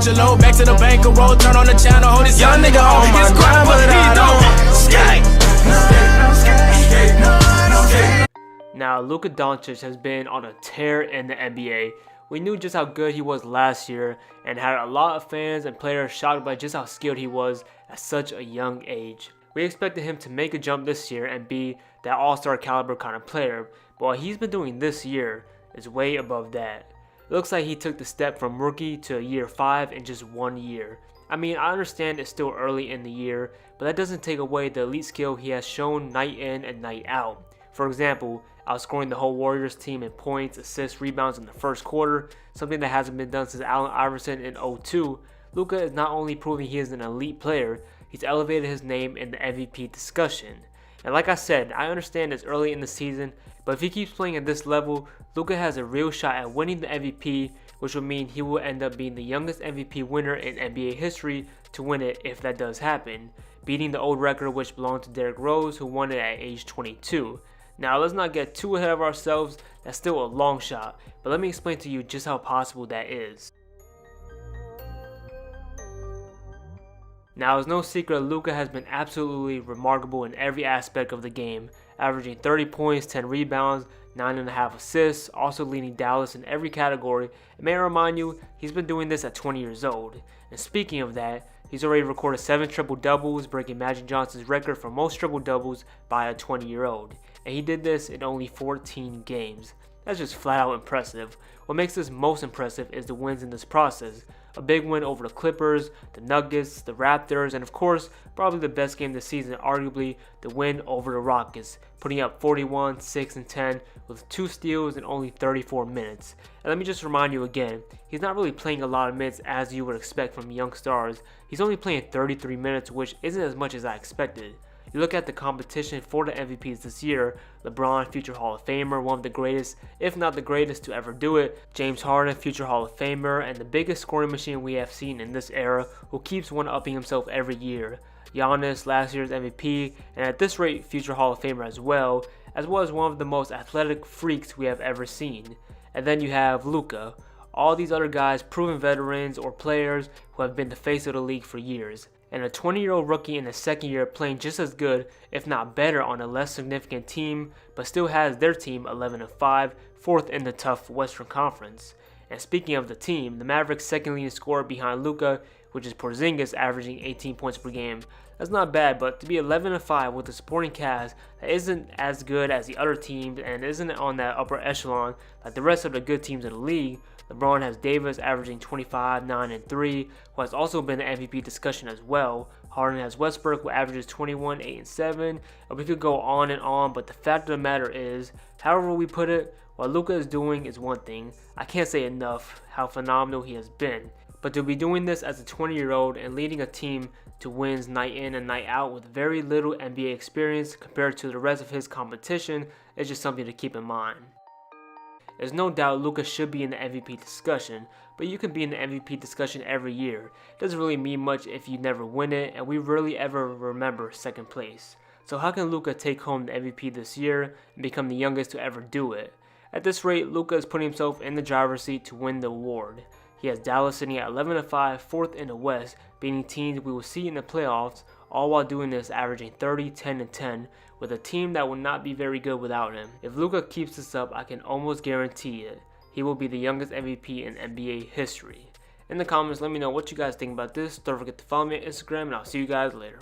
switch a load, back to the bank, roll, turn on the channel, hold this young nigga on his grind, but I don't skate. Now, Luka Doncic has been on a tear in the NBA. We knew just how good he was last year and had a lot of fans and players shocked by just how skilled he was at such a young age. We expected him to make a jump this year and be that all-star caliber kind of player, but what he's been doing this year is way above that. It looks like he took the step from rookie to year 5 in just 1 year. I mean, I understand it's still early in the year, but that doesn't take away the elite skill he has shown night in and night out. For example, outscoring the whole Warriors team in points, assists, rebounds in the first quarter, something that hasn't been done since Allen Iverson in 2002. Luka is not only proving he is an elite player, he's elevated his name in the MVP discussion. And like I said, I understand it's early in the season, but if he keeps playing at this level, Luka has a real shot at winning the MVP, which will mean he will end up being the youngest MVP winner in NBA history to win it if that does happen, beating the old record which belonged to Derrick Rose, who won it at age 22. Now, let's not get too ahead of ourselves, that's still a long shot, but let me explain to you just how possible that is. Now, it's no secret Luka has been absolutely remarkable in every aspect of the game, averaging 30 points, 10 rebounds, 9.5 assists, also leading Dallas in every category. And may I remind you, he's been doing this at 20 years old. And speaking of that, he's already recorded 7 triple-doubles, breaking Magic Johnson's record for most triple-doubles by a 20-year-old. And he did this in only 14 games. That's just flat out impressive. What makes this most impressive is the wins in this process. A big win over the Clippers, the Nuggets, the Raptors, and of course, probably the best game this season, arguably the win over the Rockets, putting up 41, 6, and 10 with 2 steals in only 34 minutes. And let me just remind you again, he's not really playing a lot of minutes as you would expect from young stars. He's only playing 33 minutes, which isn't as much as I expected. You look at the competition for the MVPs this year, LeBron, future Hall of Famer, one of the greatest, if not the greatest to ever do it, James Harden, future Hall of Famer, and the biggest scoring machine we have seen in this era, who keeps one-upping himself every year, Giannis, last year's MVP, and at this rate, future Hall of Famer as well as one of the most athletic freaks we have ever seen. And then you have Luka. All these other guys, proven veterans or players who have been the face of the league for years. And a 20-year-old rookie in his second year playing just as good, if not better, on a less significant team, but still has their team 11-5, 4th in the tough Western Conference. And speaking of the team, the Mavericks' second leading scorer behind Luka, which is Porzingis, averaging 18 points per game. That's not bad, but to be 11-5 with a supporting cast that isn't as good as the other teams and isn't on that upper echelon like the rest of the good teams in the league. LeBron has Davis averaging 25, 9, and 3, who has also been in the MVP discussion as well. Harden has Westbrook, who averages 21, 8, and 7. And we could go on and on, but the fact of the matter is, however we put it, what Luka is doing is one thing. I can't say enough how phenomenal he has been. But to be doing this as a 20-year-old and leading a team to wins night in and night out with very little NBA experience compared to the rest of his competition is just something to keep in mind. There's no doubt Luka should be in the MVP discussion, but you can be in the MVP discussion every year. It doesn't really mean much if you never win it, and we rarely ever remember second place. So how can Luka take home the MVP this year and become the youngest to ever do it? At this rate, Luka is putting himself in the driver's seat to win the award. He has Dallas sitting at 11-5, 4th in the West, beating teams we will see in the playoffs, all while doing this averaging 30, 10, and 10, with a team that will not be very good without him. If Luka keeps this up, I can almost guarantee it. He will be the youngest MVP in NBA history. In the comments, let me know what you guys think about this. Don't forget to follow me on Instagram, and I'll see you guys later.